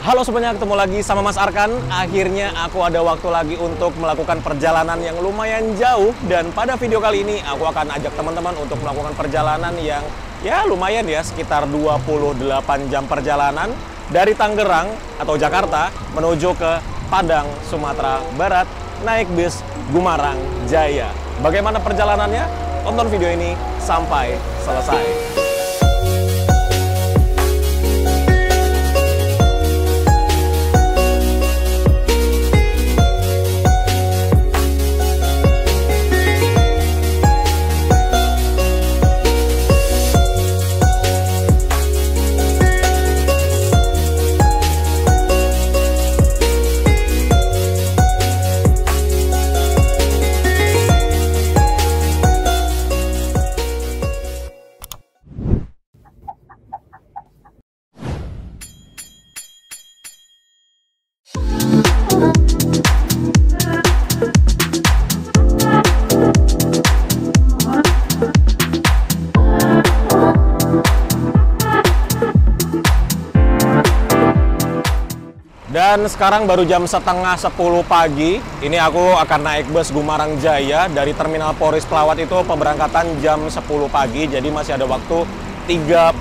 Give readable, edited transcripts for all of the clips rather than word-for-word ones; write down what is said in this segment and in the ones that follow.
Halo semuanya, ketemu lagi sama Mas Arkan. Akhirnya aku ada waktu lagi untuk melakukan perjalanan yang lumayan jauh. Dan pada video kali ini aku akan ajak teman-teman untuk melakukan perjalanan yang ya lumayan ya, sekitar 28 jam perjalanan dari Tangerang atau Jakarta menuju ke Padang, Sumatera Barat, naik bis Gumarang Jaya. Bagaimana perjalanannya? Tonton video ini sampai selesai. Dan sekarang baru jam setengah 10 pagi. Ini aku akan naik bus Gumarang Jaya dari Terminal Polres Pelawat. Itu pemberangkatan jam 10 pagi. Jadi masih ada waktu 30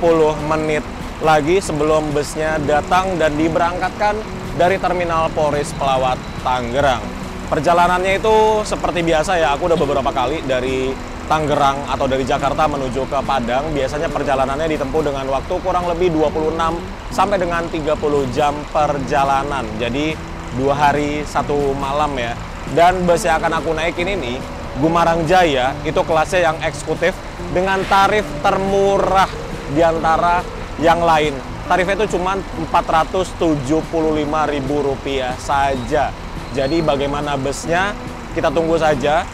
menit lagi sebelum busnya datang dan diberangkatkan dari Terminal Polres Pelawat, Tangerang. Perjalanannya itu seperti biasa ya. Aku udah beberapa kali dari Tangerang atau dari Jakarta menuju ke Padang. Biasanya perjalanannya ditempuh dengan waktu kurang lebih 26 sampai dengan 30 jam perjalanan. Jadi 2 hari 1 malam ya. Dan bus yang akan aku naikin ini Gumarang Jaya, itu kelasnya yang eksekutif dengan tarif termurah di antara yang lain. Tarifnya itu cuma Rp475.000 saja. Jadi bagaimana busnya? Kita tunggu saja.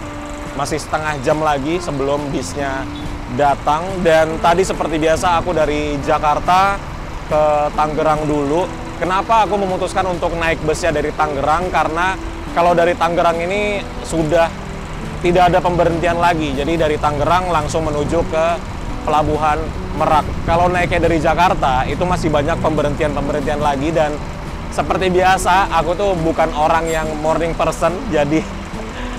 Masih setengah jam lagi sebelum bisnya datang. Dan tadi seperti biasa aku dari Jakarta ke Tangerang dulu. Kenapa aku memutuskan untuk naik busnya dari Tangerang? Karena kalau dari Tangerang ini sudah tidak ada pemberhentian lagi. Jadi dari Tangerang langsung menuju ke Pelabuhan Merak. Kalau naiknya dari Jakarta itu masih banyak pemberhentian-pemberhentian lagi. Dan seperti biasa aku tuh bukan orang yang morning person. Jadi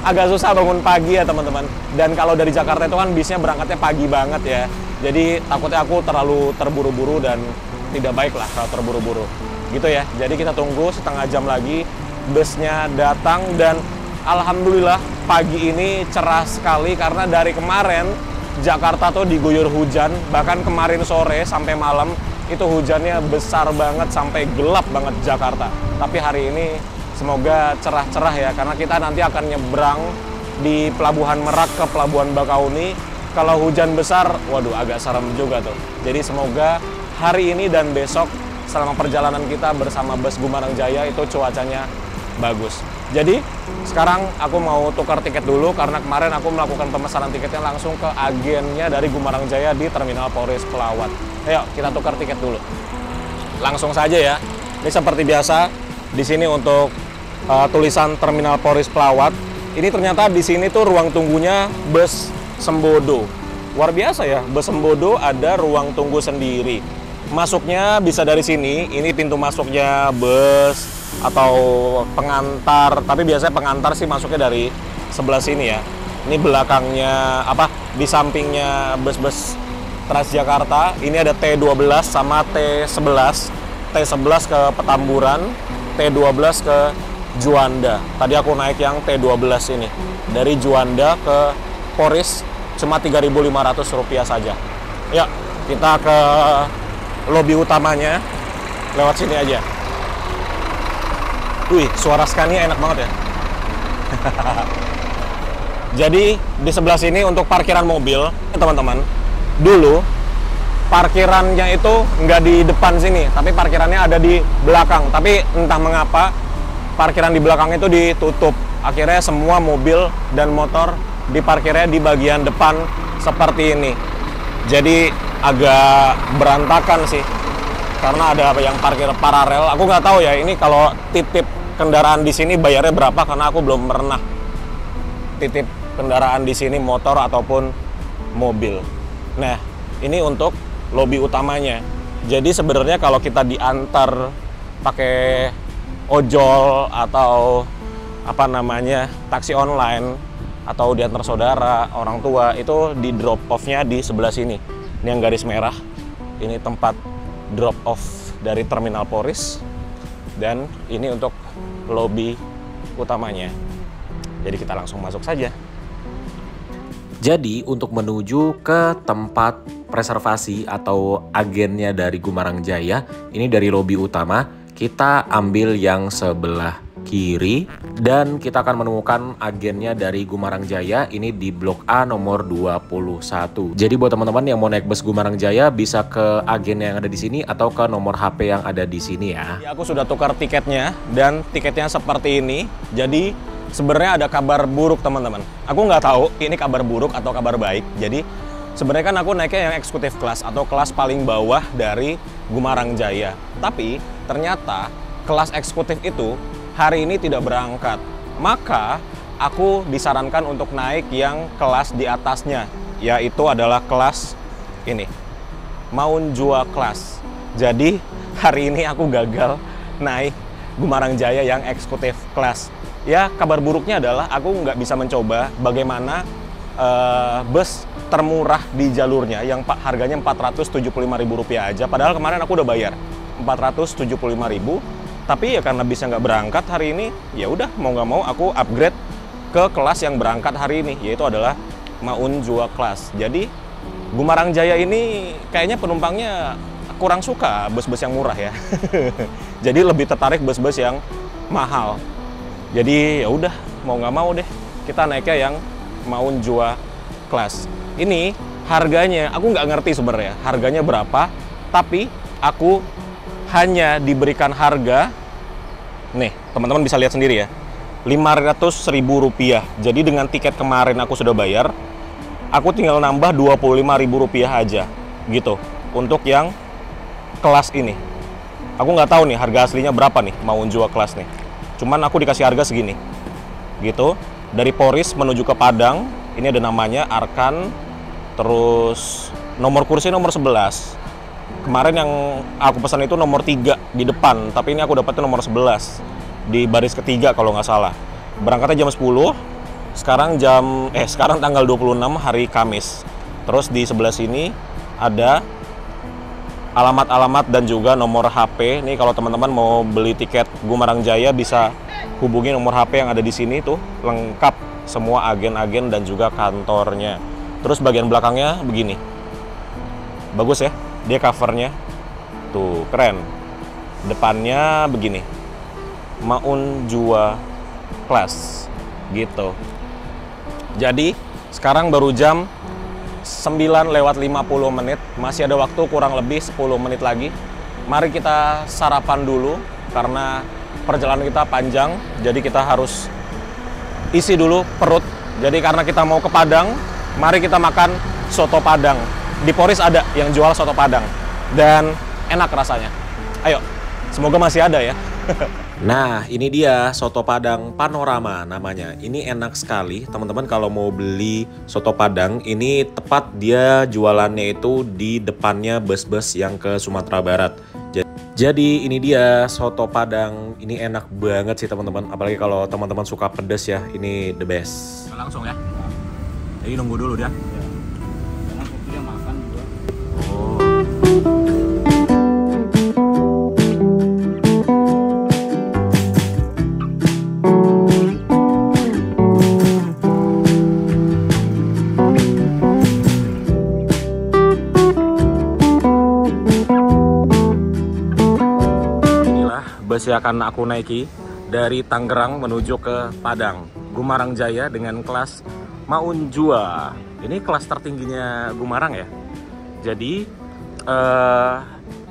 agak susah bangun pagi ya teman-teman. Dan kalau dari Jakarta itu kan bisnya berangkatnya pagi banget ya. Jadi takutnya aku terlalu terburu-buru dan tidak baik lah kalau terburu-buru. Gitu ya. Jadi kita tunggu setengah jam lagi busnya datang. Dan alhamdulillah pagi ini cerah sekali karena dari kemarin Jakarta tuh diguyur hujan. Bahkan kemarin sore sampai malam itu hujannya besar banget sampai gelap banget Jakarta. Tapi hari ini semoga cerah-cerah ya, karena kita nanti akan nyebrang di Pelabuhan Merak ke Pelabuhan Bakauni. Kalau hujan besar, waduh agak serem juga tuh. Jadi semoga hari ini dan besok selama perjalanan kita bersama bus Gumarang Jaya itu cuacanya bagus. Jadi sekarang aku mau tukar tiket dulu karena kemarin aku melakukan pemesanan tiketnya langsung ke agennya dari Gumarang Jaya di Terminal Polres Pelawat. Ayo kita tukar tiket dulu. Langsung saja ya. Ini seperti biasa di sini untuk tulisan Terminal Polres Pelawat. Ini ternyata di sini tuh ruang tunggunya bus Sembodo. Luar biasa ya, bus Sembodo ada ruang tunggu sendiri. Masuknya bisa dari sini. Ini pintu masuknya bus atau pengantar. Tapi biasanya pengantar sih masuknya dari sebelah sini ya. Ini belakangnya di sampingnya bus-bus Transjakarta. Ini ada T12 sama T11. T11 ke Petamburan, T12 ke Juanda. Tadi aku naik yang T12 ini. Dari Juanda ke Polres cuma Rp3.500 saja. Ya, kita ke lobi utamanya. Lewat sini aja. Wih, suara Scania enak banget ya. Jadi, di sebelah sini untuk parkiran mobil, teman-teman. Dulu, parkirannya itu nggak di depan sini, tapi parkirannya ada di belakang. Tapi entah mengapa, parkiran di belakang itu ditutup. Akhirnya semua mobil dan motor diparkirnya di bagian depan seperti ini. Jadi agak berantakan sih, karena ada yang parkir paralel. Aku nggak tahu ya, ini kalau titip kendaraan di sini bayarnya berapa, karena aku belum pernah titip kendaraan di sini, motor ataupun mobil. Nah, ini untuk lobi utamanya. Jadi sebenarnya kalau kita diantar pakai ojol atau apa namanya taksi online atau diantar saudara, orang tua, itu di drop off-nya di sebelah sini. Ini yang garis merah. Ini tempat drop off dari Terminal Poris. Dan ini untuk lobi utamanya. Jadi kita langsung masuk saja. Jadi untuk menuju ke tempat reservasi atau agennya dari Gumarang Jaya, ini dari lobi utama, kita ambil yang sebelah kiri dan kita akan menemukan agennya dari Gumarang Jaya ini di Blok A nomor 21. Jadi buat teman-teman yang mau naik bus Gumarang Jaya bisa ke agen yang ada di sini atau ke nomor HP yang ada di sini ya. Aku sudah tukar tiketnya dan tiketnya seperti ini. Jadi sebenarnya ada kabar buruk teman-teman. Aku nggak tahu ini kabar buruk atau kabar baik. Jadi sebenarnya kan aku naiknya yang eksekutif kelas atau kelas paling bawah dari Gumarang Jaya. Tapi ternyata kelas eksekutif itu hari ini tidak berangkat. Maka aku disarankan untuk naik yang kelas di atasnya, yaitu adalah kelas ini, Maunjua Class. Jadi hari ini aku gagal naik Gumarang Jaya yang eksekutif kelas. Ya, kabar buruknya adalah aku nggak bisa mencoba bagaimana bus termurah di jalurnya yang harganya Rp475.000 aja. Padahal kemarin aku udah bayar Rp475.000. Tapi ya karena bisa nggak berangkat hari ini, ya udah mau nggak mau aku upgrade ke kelas yang berangkat hari ini, yaitu adalah Maunjua Class. Jadi Gumarang Jaya ini kayaknya penumpangnya kurang suka bus-bus yang murah ya. Jadi lebih tertarik bus-bus yang mahal. Jadi ya udah mau nggak mau deh kita naiknya yang Maunjua Class. Ini harganya aku nggak ngerti sebenarnya harganya berapa, tapi aku hanya diberikan harga, nih teman-teman bisa lihat sendiri ya, Rp500.000. Jadi dengan tiket kemarin aku sudah bayar, aku tinggal nambah Rp25.000 aja gitu untuk yang kelas ini. Aku nggak tahu nih harga aslinya berapa nih Maunjua Class nih. Cuman aku dikasih harga segini gitu. Dari Poris menuju ke Padang, ini ada namanya Arkan, terus nomor kursi nomor 11. Kemarin yang aku pesan itu nomor 3 di depan, tapi ini aku dapetnya nomor 11 di baris ketiga kalau nggak salah. Berangkatnya jam 10, sekarang tanggal 26 hari Kamis. Terus di sebelah sini ada alamat-alamat dan juga nomor HP. Nih kalau teman-teman mau beli tiket Gumarang Jaya bisa hubungi nomor HP yang ada di sini tuh, lengkap semua agen-agen dan juga kantornya. Terus bagian belakangnya begini. Bagus ya. Dia covernya tuh keren. Depannya begini, Maunjua Class gitu. Jadi sekarang baru jam 9:50, masih ada waktu kurang lebih 10 menit lagi. Mari kita sarapan dulu karena perjalanan kita panjang. Jadi kita harus isi dulu perut. Jadi karena kita mau ke Padang, mari kita makan soto Padang. Di Poris ada yang jual soto Padang dan enak rasanya. Ayo, semoga masih ada ya. Nah, ini dia soto Padang Panorama namanya. Ini enak sekali, teman-teman. Kalau mau beli soto Padang, ini tepat dia jualannya itu di depannya bus-bus yang ke Sumatera Barat. Jadi ini dia soto Padang. Ini enak banget sih teman-teman. Apalagi kalau teman-teman suka pedas ya, ini the best. Langsung ya. Jadi nunggu dulu dia. Bus yang akan aku naiki dari Tangerang menuju ke Padang, Gumarang Jaya dengan kelas Maunjua. Ini kelas tertingginya Gumarang ya. Jadi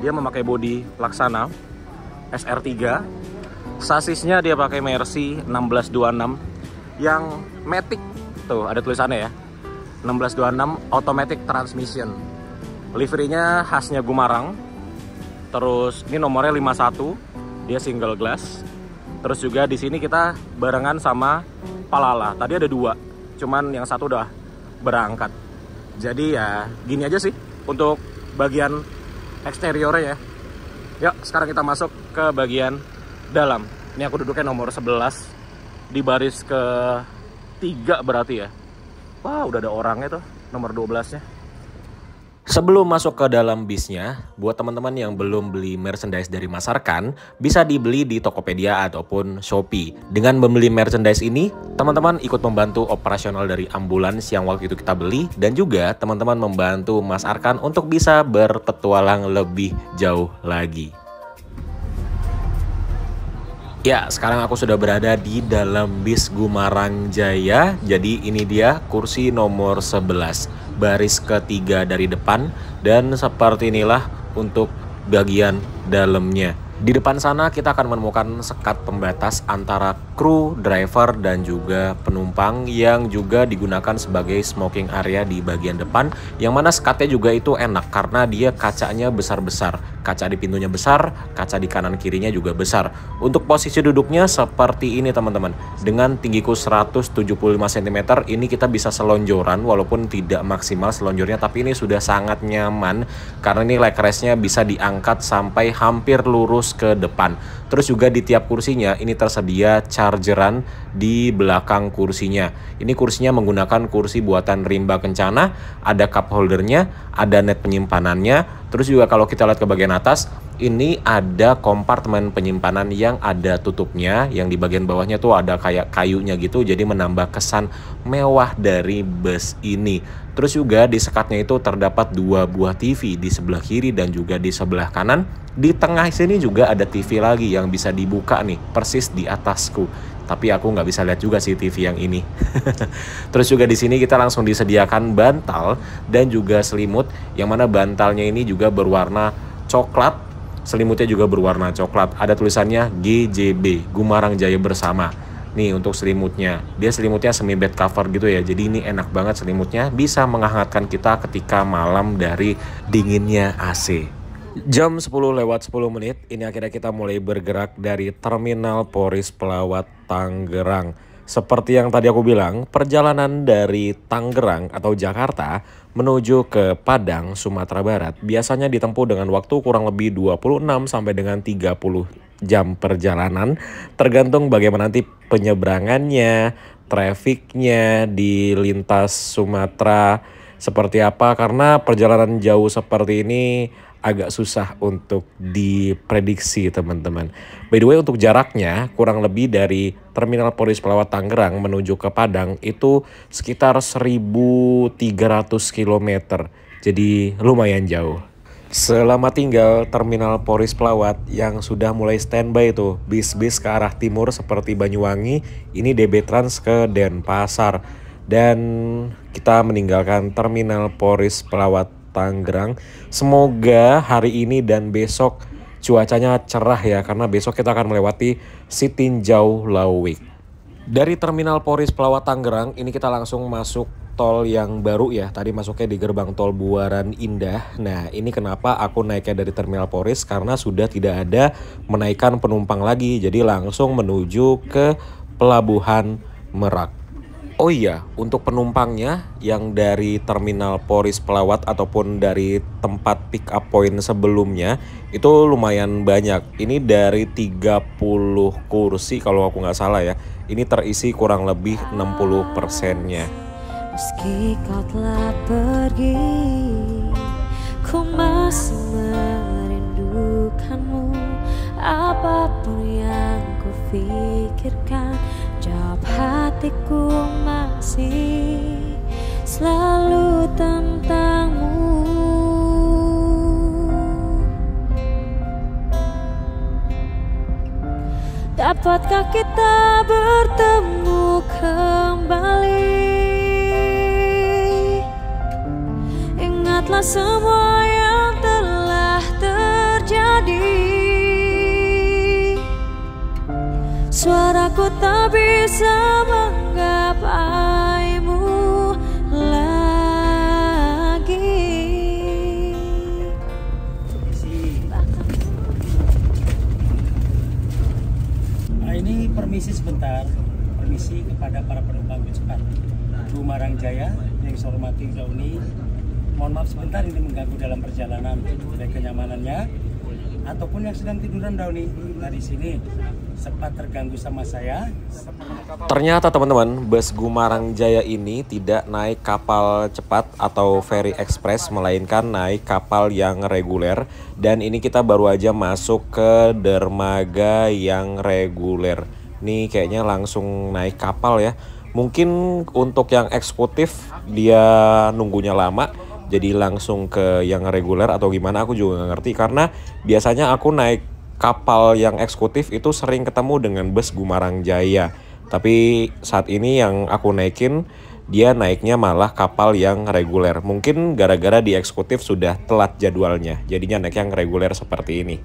dia memakai bodi Laksana SR3. Sasisnya dia pakai Mercy 1626 yang Matic. Tuh ada tulisannya ya. 1626 automatic transmission. Liverynya khasnya Gumarang. Terus ini nomornya 51. Dia single glass. Terus juga di sini kita barengan sama Palala. Tadi ada 2, cuman yang satu udah berangkat. Jadi ya gini aja sih untuk bagian eksteriornya ya. Yuk, sekarang kita masuk ke bagian dalam. Ini aku duduknya nomor 11 di baris ke-3 berarti ya. Wah, udah ada orangnya tuh, nomor 12-nya. Sebelum masuk ke dalam bisnya, buat teman-teman yang belum beli merchandise dari Mas Arkan, bisa dibeli di Tokopedia ataupun Shopee. Dengan membeli merchandise ini, teman-teman ikut membantu operasional dari ambulans yang waktu itu kita beli, dan juga teman-teman membantu Mas Arkan untuk bisa berpetualang lebih jauh lagi. Ya, sekarang aku sudah berada di dalam bis Gumarang Jaya. Jadi ini dia kursi nomor 11, baris ketiga dari depan, dan seperti inilah untuk bagian dalamnya. Di depan sana kita akan menemukan sekat pembatas antara kru, driver, dan juga penumpang yang juga digunakan sebagai smoking area di bagian depan, yang mana sekatnya juga itu enak karena dia kacanya besar-besar. Kaca di pintunya besar, kaca di kanan kirinya juga besar. Untuk posisi duduknya seperti ini teman-teman. Dengan tinggiku 175 cm, ini kita bisa selonjoran walaupun tidak maksimal selonjornya, tapi ini sudah sangat nyaman karena ini leg restnya bisa diangkat sampai hampir lurus ke depan. Terus juga di tiap kursinya ini tersedia chargeran di belakang kursinya. Ini kursinya menggunakan kursi buatan Rimba Kencana, ada cup holdernya, ada net penyimpanannya. Terus juga kalau kita lihat ke bagian atas, ini ada kompartemen penyimpanan yang ada tutupnya, yang di bagian bawahnya tuh ada kayak kayunya gitu, jadi menambah kesan mewah dari bus ini. Terus juga di sekatnya itu terdapat 2 buah TV di sebelah kiri dan juga di sebelah kanan. Di tengah sini juga ada TV lagi yang bisa dibuka nih, persis di atasku. Tapi aku nggak bisa lihat juga sih TV yang ini. Terus juga di sini kita langsung disediakan bantal dan juga selimut, yang mana bantalnya ini juga berwarna coklat, selimutnya juga berwarna coklat. Ada tulisannya GJB, Gumarang Jaya Bersama. Nih untuk selimutnya, dia selimutnya semi bed cover gitu ya. Jadi ini enak banget selimutnya, bisa menghangatkan kita ketika malam dari dinginnya AC. Jam 10:10, ini akhirnya kita mulai bergerak dari Terminal Polres Pelawat Tangerang. Seperti yang tadi aku bilang, perjalanan dari Tangerang atau Jakarta menuju ke Padang, Sumatera Barat biasanya ditempuh dengan waktu kurang lebih 26 sampai dengan 30 jam perjalanan, tergantung bagaimana nanti penyeberangannya, trafiknya di lintas Sumatera seperti apa, karena perjalanan jauh seperti ini agak susah untuk diprediksi teman-teman. By the way, untuk jaraknya kurang lebih dari Terminal Polres Pelawat Tangerang menuju ke Padang itu sekitar 1.300 km. Jadi lumayan jauh. Selama tinggal Terminal Polres Pelawat yang sudah mulai standby tuh bis-bis ke arah timur seperti Banyuwangi, ini DB Trans ke Denpasar. Dan kita meninggalkan Terminal Polres Pelawat Tangerang. Semoga hari ini dan besok cuacanya cerah ya, karena besok kita akan melewati Sitinjau Lawik. Dari Terminal Polres Pelawat Tangerang ini kita langsung masuk tol yang baru ya. Tadi masuknya di gerbang tol Buaran Indah. Nah, ini kenapa aku naiknya dari Terminal Polres, karena sudah tidak ada menaikkan penumpang lagi. Jadi langsung menuju ke Pelabuhan Merak. Oh iya, untuk penumpangnya yang dari Terminal Polres Pelawat ataupun dari tempat pick up point sebelumnya itu lumayan banyak. Ini dari 30 kursi kalau aku nggak salah ya. Ini terisi kurang lebih 60%-nya. Meski kau telah pergi, ku masih merindukanmu. Apapun yang ku pikirkan, jawab hatiku masih selalu tentangmu. Dapatkah kita bertemu kembali? Ingatlah semua yang telah terjadi. Suaraku tak bisa menggapaimu lagi. Ini permisi sebentar, permisi kepada para penumpang bis cepat Gumarang Jaya yang saya hormati jauh ini. Mohon maaf sebentar ini mengganggu dalam perjalanan. Dari kenyamanannya ataupun yang sedang tiduran nih dari sini sempat terganggu sama saya. Ternyata teman-teman, bus Gumarang Jaya ini tidak naik kapal cepat atau ferry express, melainkan naik kapal yang reguler. Dan ini kita baru aja masuk ke dermaga yang reguler. Nih kayaknya langsung naik kapal ya. Mungkin untuk yang eksekutif dia nunggunya lama, jadi langsung ke yang reguler atau gimana aku juga nggak ngerti. Karena biasanya aku naik kapal yang eksekutif itu sering ketemu dengan bus Gumarang Jaya. Tapi saat ini yang aku naikin, dia naiknya malah kapal yang reguler. Mungkin gara-gara di eksekutif sudah telat jadwalnya, jadinya naik yang reguler seperti ini.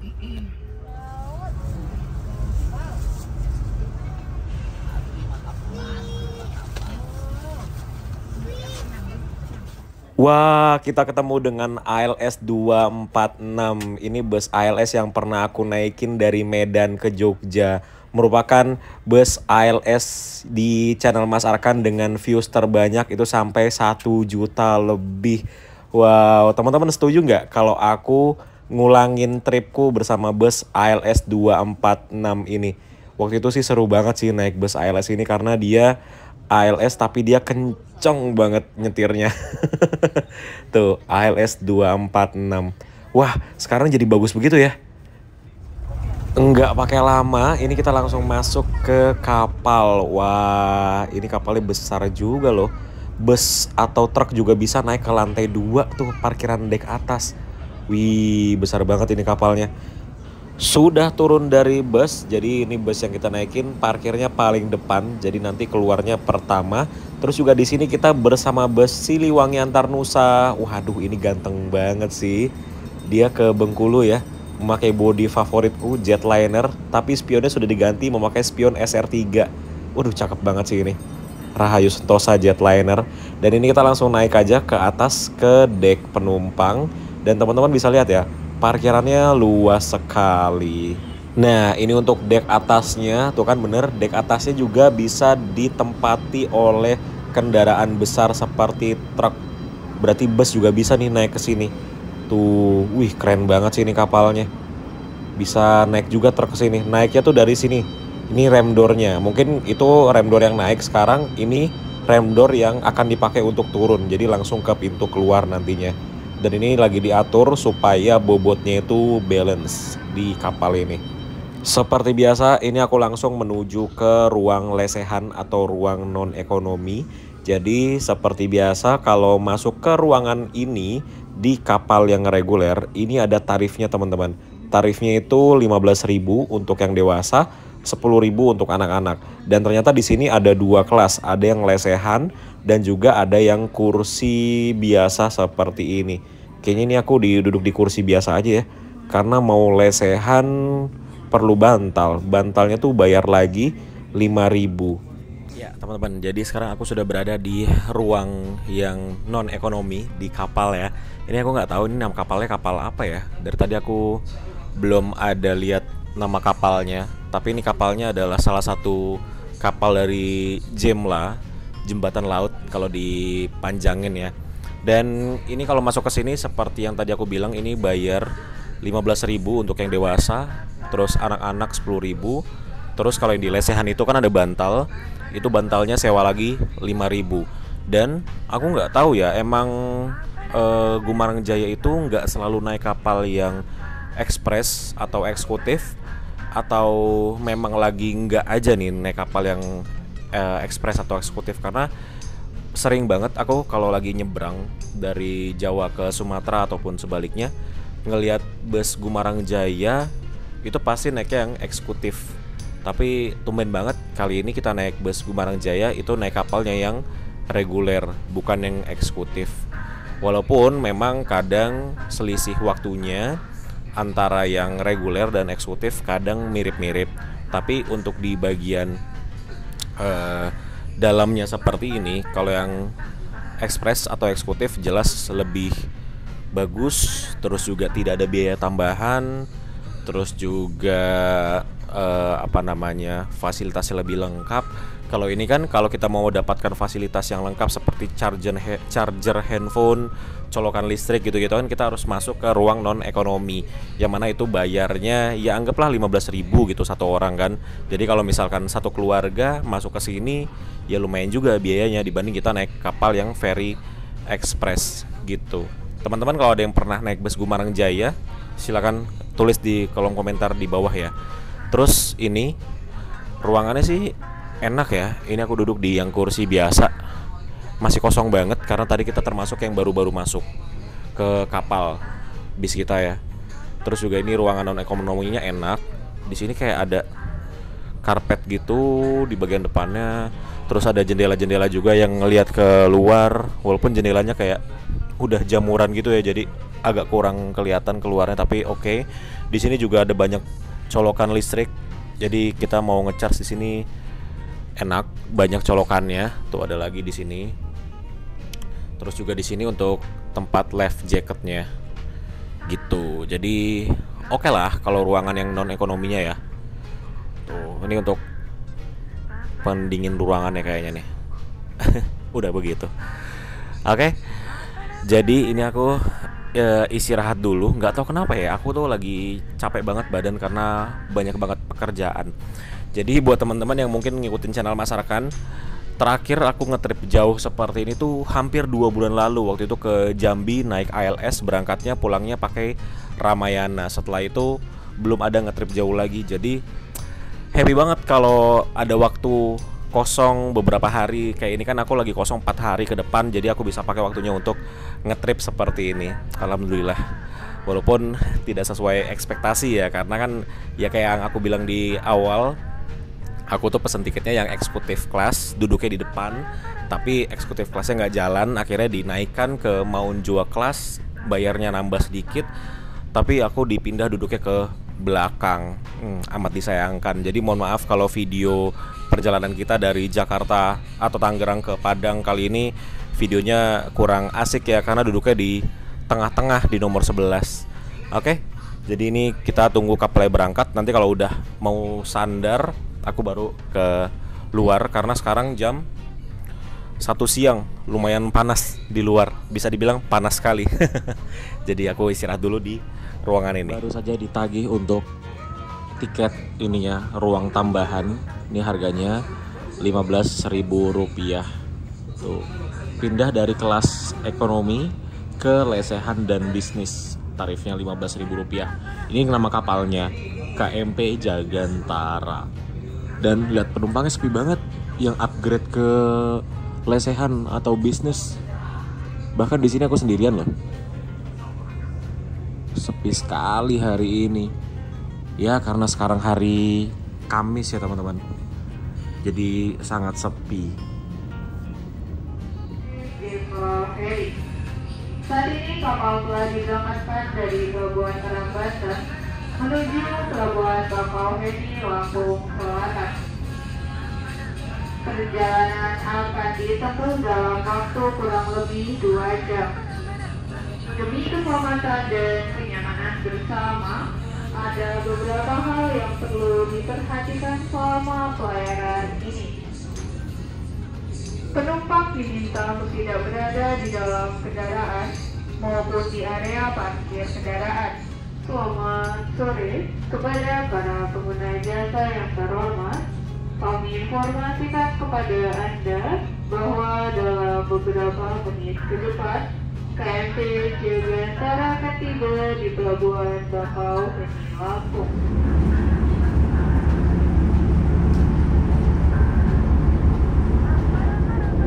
Wah, kita ketemu dengan ALS 246. Ini bus ALS yang pernah aku naikin dari Medan ke Jogja. Merupakan bus ALS di channel Mas Arkan dengan views terbanyak itu sampai 1 juta lebih. Wow, teman-teman setuju nggak kalau aku ngulangin tripku bersama bus ALS 246 ini? Waktu itu sih seru banget sih naik bus ALS ini karena dia ALS tapi dia kenceng banget nyetirnya. Tuh, ALS 246. Wah, sekarang jadi bagus begitu ya. Enggak pakai lama, ini kita langsung masuk ke kapal. Wah, ini kapalnya besar juga loh. Bus atau truk juga bisa naik ke lantai 2 tuh, parkiran dek atas. Wih, besar banget ini kapalnya. Sudah turun dari bus, jadi ini bus yang kita naikin parkirnya paling depan, jadi nanti keluarnya pertama. Terus juga di sini kita bersama bus Siliwangi Antarnusa. Waduh, ini ganteng banget sih. Dia ke Bengkulu ya, memakai bodi favoritku Jetliner, tapi spionnya sudah diganti memakai spion SR3. Waduh, cakep banget sih ini. Rahayu Sentosa Jetliner. Dan ini kita langsung naik aja ke atas ke dek penumpang, dan teman-teman bisa lihat ya, parkirannya luas sekali. Nah, ini untuk dek atasnya, tuh kan bener, dek atasnya juga bisa ditempati oleh kendaraan besar seperti truk. Berarti bus juga bisa nih naik ke sini. Tuh, wih keren banget sih ini kapalnya. Bisa naik juga truk ke sini. Naiknya tuh dari sini. Ini rem door-nya. Mungkin itu rem door yang naik sekarang, ini rem door yang akan dipakai untuk turun. Jadi langsung ke pintu keluar nantinya. Dan ini lagi diatur supaya bobotnya itu balance di kapal ini. Seperti biasa, ini aku langsung menuju ke ruang lesehan atau ruang non-ekonomi. Jadi seperti biasa kalau masuk ke ruangan ini di kapal yang reguler, ini ada tarifnya teman-teman. Tarifnya itu 15.000 untuk yang dewasa, 10.000 untuk anak-anak. Dan ternyata di sini ada 2 kelas, ada yang lesehan dan juga ada yang kursi biasa seperti ini. Kayaknya ini aku duduk di kursi biasa aja ya, karena mau lesehan perlu bantal. Bantalnya tuh bayar lagi 5.000. Ya teman-teman, jadi sekarang aku sudah berada di ruang yang non ekonomi di kapal ya. Ini aku nggak tahu ini nama kapalnya kapal apa ya. Dari tadi aku belum ada lihat nama kapalnya. Tapi ini kapalnya adalah salah satu kapal dari Jemla, jembatan laut kalau dipanjangin ya. Dan ini kalau masuk ke sini seperti yang tadi aku bilang, ini bayar 15.000 untuk yang dewasa, terus anak-anak 10.000. Terus kalau yang di lesehan itu kan ada bantal, itu bantalnya sewa lagi 5.000. Dan aku nggak tahu ya, emang Gumarang Jaya itu nggak selalu naik kapal yang ekspres atau eksekutif, atau memang lagi nggak aja nih naik kapal yang ekspres atau eksekutif. Karena sering banget aku kalau lagi nyebrang dari Jawa ke Sumatera ataupun sebaliknya, ngelihat bus Gumarang Jaya itu pasti naiknya yang eksekutif. Tapi tumben banget kali ini kita naik bus Gumarang Jaya itu naik kapalnya yang reguler, bukan yang eksekutif. Walaupun memang kadang selisih waktunya antara yang reguler dan eksekutif kadang mirip-mirip. Tapi untuk di bagian dalamnya seperti ini, kalau yang ekspres atau eksekutif jelas lebih bagus. Terus juga tidak ada biaya tambahan. Terus juga fasilitasnya lebih lengkap. Kalau ini kan kalau kita mau dapatkan fasilitas yang lengkap seperti charger handphone, colokan listrik gitu-gitu kan, kita harus masuk ke ruang non ekonomi, yang mana itu bayarnya ya anggaplah 15.000 gitu satu orang kan. Jadi kalau misalkan satu keluarga masuk ke sini ya lumayan juga biayanya dibanding kita naik kapal yang ferry express gitu. Teman-teman kalau ada yang pernah naik bus Gumarang Jaya, silakan tulis di kolom komentar di bawah ya. Terus ini ruangannya sih enak ya. Ini aku duduk di yang kursi biasa, masih kosong banget karena tadi kita termasuk yang baru-baru masuk ke kapal bis kita ya. Terus juga ini ruangan non ekonominya enak. Di sini kayak ada karpet gitu di bagian depannya. Terus ada jendela-jendela juga yang ngelihat ke luar, walaupun jendelanya kayak udah jamuran gitu ya, jadi agak kurang kelihatan keluarnya, tapi oke. Di sini juga ada banyak colokan listrik. Jadi kita mau ngecharge di sini enak, banyak colokannya. Tuh ada lagi di sini. Terus juga di sini untuk tempat life jacketnya gitu. Jadi oke lah kalau ruangan yang non ekonominya ya. Tuh, ini untuk pendingin ruangannya kayaknya nih. Udah begitu. Oke. Jadi ini aku istirahat dulu. Nggak tahu kenapa ya, aku tuh lagi capek banget badan karena banyak banget pekerjaan. Jadi buat teman-teman yang mungkin ngikutin channel Masyarakat, terakhir aku ngetrip jauh seperti ini tuh hampir 2 bulan lalu. Waktu itu ke Jambi naik ALS, berangkatnya pulangnya pakai Ramayana. Setelah itu belum ada ngetrip jauh lagi. Jadi happy banget kalau ada waktu kosong beberapa hari. Kayak ini kan aku lagi kosong 4 hari ke depan, jadi aku bisa pakai waktunya untuk ngetrip seperti ini. Alhamdulillah. Walaupun tidak sesuai ekspektasi ya, karena kan ya kayak yang aku bilang di awal, aku tuh pesen tiketnya yang eksekutif kelas, duduknya di depan, tapi eksekutif kelasnya nggak jalan. Akhirnya dinaikkan ke Maunjua kelas, bayarnya nambah sedikit, tapi aku dipindah duduknya ke belakang. Amat disayangkan. Jadi mohon maaf kalau video perjalanan kita dari Jakarta atau Tangerang ke Padang kali ini videonya kurang asik ya, karena duduknya di tengah-tengah di nomor 11. Oke, jadi ini kita tunggu kapalnya berangkat. Nanti kalau udah mau sandar, aku baru ke luar, karena sekarang jam 1 siang, lumayan panas di luar, bisa dibilang panas sekali. Jadi aku istirahat dulu di ruangan ini. Baru saja ditagih untuk tiket ininya, ruang tambahan. Ini harganya Rp15.000. Tuh, pindah dari kelas ekonomi ke lesehan dan bisnis, tarifnya Rp15.000. Ini nama kapalnya KMP Jagantara. Dan lihat penumpangnya sepi banget. Yang upgrade ke lesehan atau bisnis, bahkan di sini aku sendirian loh. Sepi sekali hari ini. Ya karena sekarang hari Kamis ya teman-teman. Jadi sangat sepi. Saat ini kapal telah diberangkatkan dari Pelabuhan Karangbaten menuju Pelabuhan Bakauheni, Lampung Selatan. Perjalanan akan ditempuh dalam waktu kurang lebih 2 jam. Demi keselamatan dan kenyamanan bersama, ada beberapa hal yang perlu diperhatikan selama pelayaran ini. Penumpang diminta untuk tidak berada di dalam kendaraan maupun di area parkir kendaraan. Selamat sore kepada para pengguna jasa yang terhormat. Kami informasikan kepada Anda bahwa dalam beberapa menit ke depan, KMP Jagantara akan tiba di Pelabuhan Bakauheni, Lampung.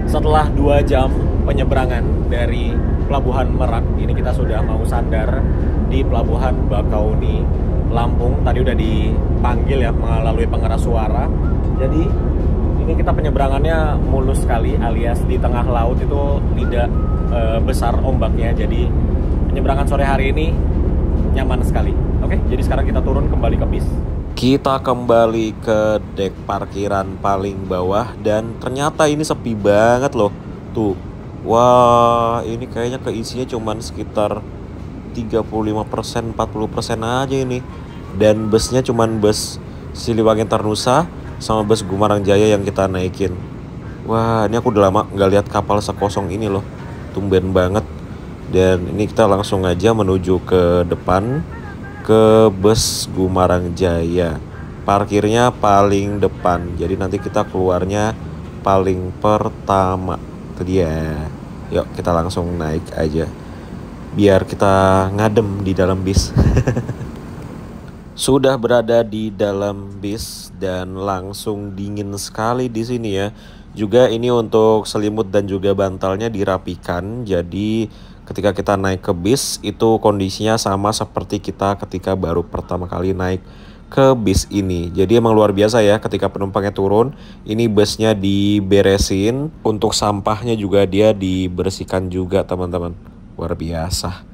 Setelah 2 jam penyeberangan dari Pelabuhan Merak, ini kita sudah mau sandar di Pelabuhan Bakauheni, Lampung. Tadi udah dipanggil ya melalui pengeras suara. Jadi ini kita penyeberangannya mulus sekali, alias di tengah laut itu tidak besar ombaknya. Jadi penyeberangan sore hari ini nyaman sekali. Oke, jadi sekarang kita turun kembali ke bis. Kita kembali ke dek parkiran paling bawah dan ternyata ini sepi banget loh. Tuh. Wah, ini kayaknya keisinya cuman sekitar 35%, 40% aja ini. Dan busnya cuman bus Siliwangi Tarnusa sama bus Gumarang Jaya yang kita naikin. Wah, ini aku udah lama nggak lihat kapal sekosong ini loh. Tumben banget. Dan ini kita langsung aja menuju ke depan ke bus Gumarang Jaya. Parkirnya paling depan. Jadi nanti kita keluarnya paling pertama. Itu dia. Yuk kita langsung naik aja. Biar kita ngadem di dalam bis. Sudah berada di dalam bis dan langsung dingin sekali di sini ya. Juga ini untuk selimut dan juga bantalnya dirapikan. Jadi ketika kita naik ke bis itu kondisinya sama seperti kita ketika baru pertama kali naik ke bis ini. Jadi emang luar biasa ya, ketika penumpangnya turun, ini busnya diberesin. Untuk sampahnya juga dia dibersihkan juga teman-teman. Luar biasa.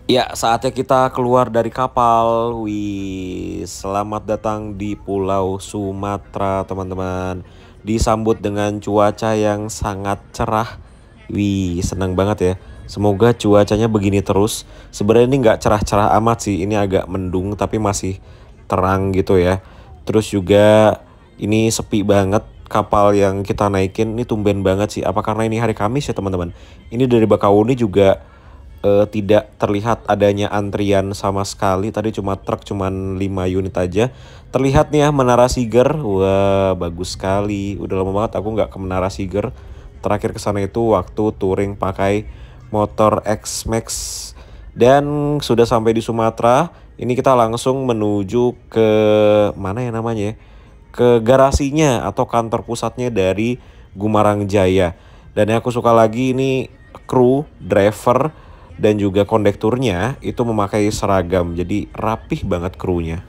Ya, saatnya kita keluar dari kapal. Wih, selamat datang di Pulau Sumatera teman-teman. Disambut dengan cuaca yang sangat cerah. Wih, senang banget ya. Semoga cuacanya begini terus. Sebenarnya ini nggak cerah-cerah amat sih. Ini agak mendung tapi masih terang gitu ya. Terus juga ini sepi banget. Kapal yang kita naikin ini tumben banget sih. Apa karena ini hari Kamis ya teman-teman? Ini dari Bakauheni juga tidak terlihat adanya antrian sama sekali. Tadi cuma truk cuman 5 unit aja. Terlihat nih ya Menara Siger. Wah, bagus sekali. Udah lama banget aku nggak ke Menara Siger. Terakhir ke sana itu waktu touring pakai motor X-Max. Dan sudah sampai di Sumatera. Ini kita langsung menuju ke mana ya namanya ya? Ke garasinya atau kantor pusatnya dari Gumarang Jaya. Dan yang aku suka lagi ini kru, driver, dan juga kondekturnya itu memakai seragam. Jadi rapih banget krunya.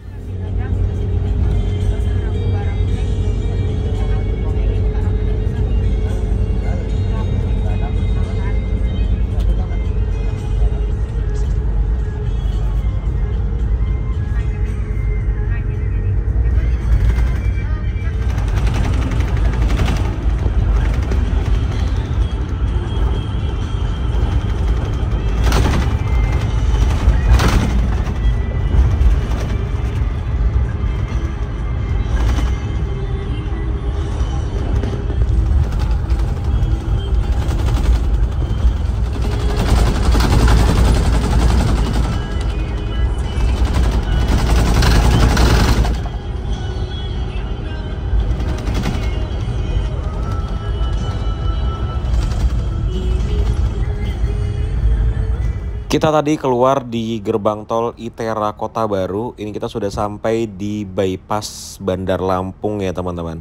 Kita tadi keluar di gerbang tol ITERA Kota Baru. Ini kita sudah sampai di bypass Bandar Lampung ya teman-teman.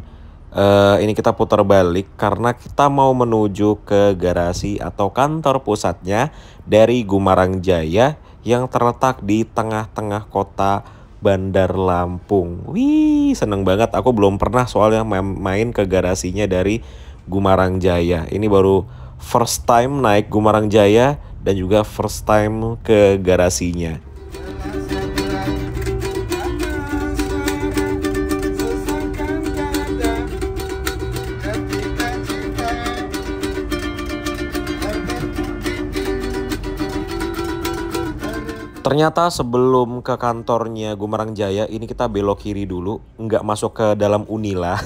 Ini kita putar balik karena kita mau menuju ke garasi atau kantor pusatnya dari Gumarang Jaya yang terletak di tengah-tengah kota Bandar Lampung. Wih, seneng banget. Aku belum pernah soalnya main ke garasinya dari Gumarang Jaya. Ini baru first time naik Gumarang Jaya dan juga first time ke garasinya. Ternyata sebelum ke kantornya Gumarang Jaya ini kita belok kiri dulu, nggak masuk ke dalam Unila,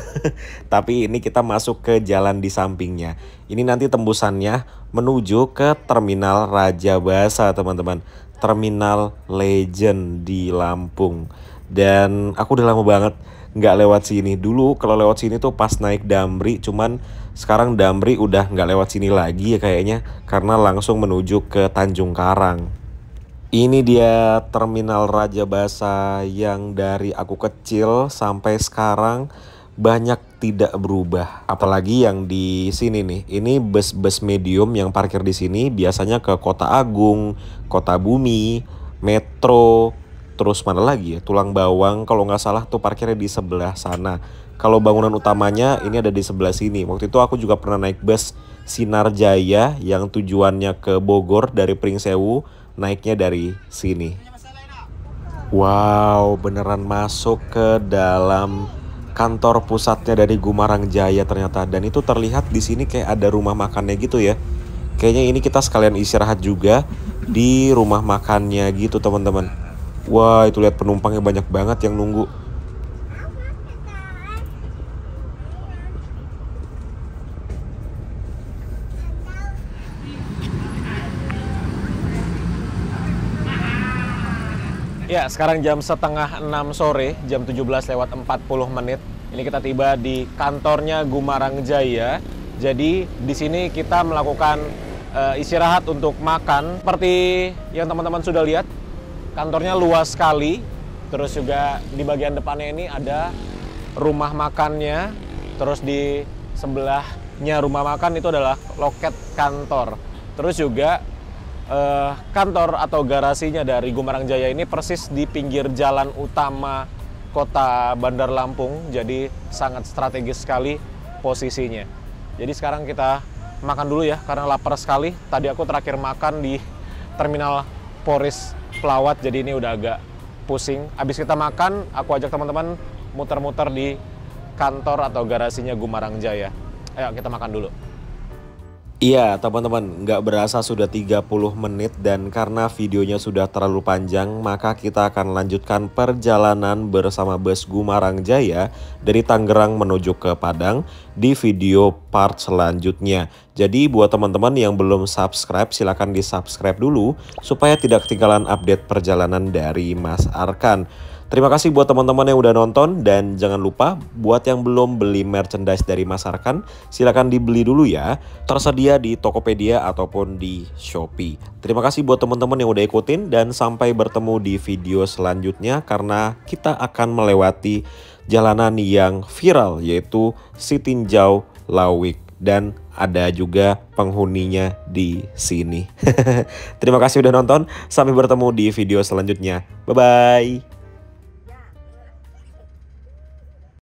tapi ini kita masuk ke jalan di sampingnya. Ini nanti tembusannya menuju ke Terminal Raja Basa teman-teman, Terminal Legend di Lampung. Dan aku udah lama banget nggak lewat sini. Dulu kalau lewat sini tuh pas naik Damri, cuman sekarang Damri udah nggak lewat sini lagi ya kayaknya, karena langsung menuju ke Tanjung Karang. Ini dia Terminal Raja Basa yang dari aku kecil sampai sekarang banyak tidak berubah. Apalagi yang di sini nih. Ini bus-bus medium yang parkir di sini biasanya ke Kota Agung, Kota Bumi, Metro, terus mana lagi ya? Tulang Bawang kalau nggak salah tuh parkirnya di sebelah sana. Kalau bangunan utamanya ini ada di sebelah sini. Waktu itu aku juga pernah naik bus Sinar Jaya yang tujuannya ke Bogor dari Pringsewu. Naiknya dari sini. Wow, beneran masuk ke dalam kantor pusatnya dari Gumarang Jaya ternyata. Dan itu terlihat di sini kayak ada rumah makannya gitu ya. Kayaknya ini kita sekalian istirahat juga di rumah makannya gitu teman-teman. Wah, itu lihat penumpangnya banyak banget yang nunggu. Ya, sekarang jam setengah 6 sore, jam 17:40. Ini kita tiba di kantornya Gumarang Jaya. Jadi di sini kita melakukan istirahat untuk makan. Seperti yang teman-teman sudah lihat, kantornya luas sekali. Terus juga di bagian depannya ini ada rumah makannya. Terus di sebelahnya rumah makan itu adalah loket kantor. Terus juga kantor atau garasinya dari Gumarang Jaya ini persis di pinggir jalan utama kota Bandar Lampung, jadi sangat strategis sekali posisinya. Jadi sekarang kita makan dulu ya, karena lapar sekali. Tadi aku terakhir makan di terminal Poris Pelawat, jadi ini udah agak pusing. Habis kita makan, aku ajak teman-teman muter-muter di kantor atau garasinya Gumarang Jaya. Ayo kita makan dulu. Iya teman-teman, nggak berasa sudah 30 menit dan karena videonya sudah terlalu panjang, maka kita akan lanjutkan perjalanan bersama bus Gumarang Jaya dari Tangerang menuju ke Padang di video part selanjutnya. Jadi buat teman-teman yang belum subscribe, silahkan di subscribe dulu supaya tidak ketinggalan update perjalanan dari Mas Arkan. Terima kasih buat teman-teman yang udah nonton, dan jangan lupa buat yang belum beli merchandise dari Mas Arkan, silakan dibeli dulu ya. Tersedia di Tokopedia ataupun di Shopee. Terima kasih buat teman-teman yang udah ikutin, dan sampai bertemu di video selanjutnya karena kita akan melewati jalanan yang viral yaitu Sitinjau Lawik, dan ada juga penghuninya di sini. Terima kasih udah nonton, sampai bertemu di video selanjutnya. Bye bye.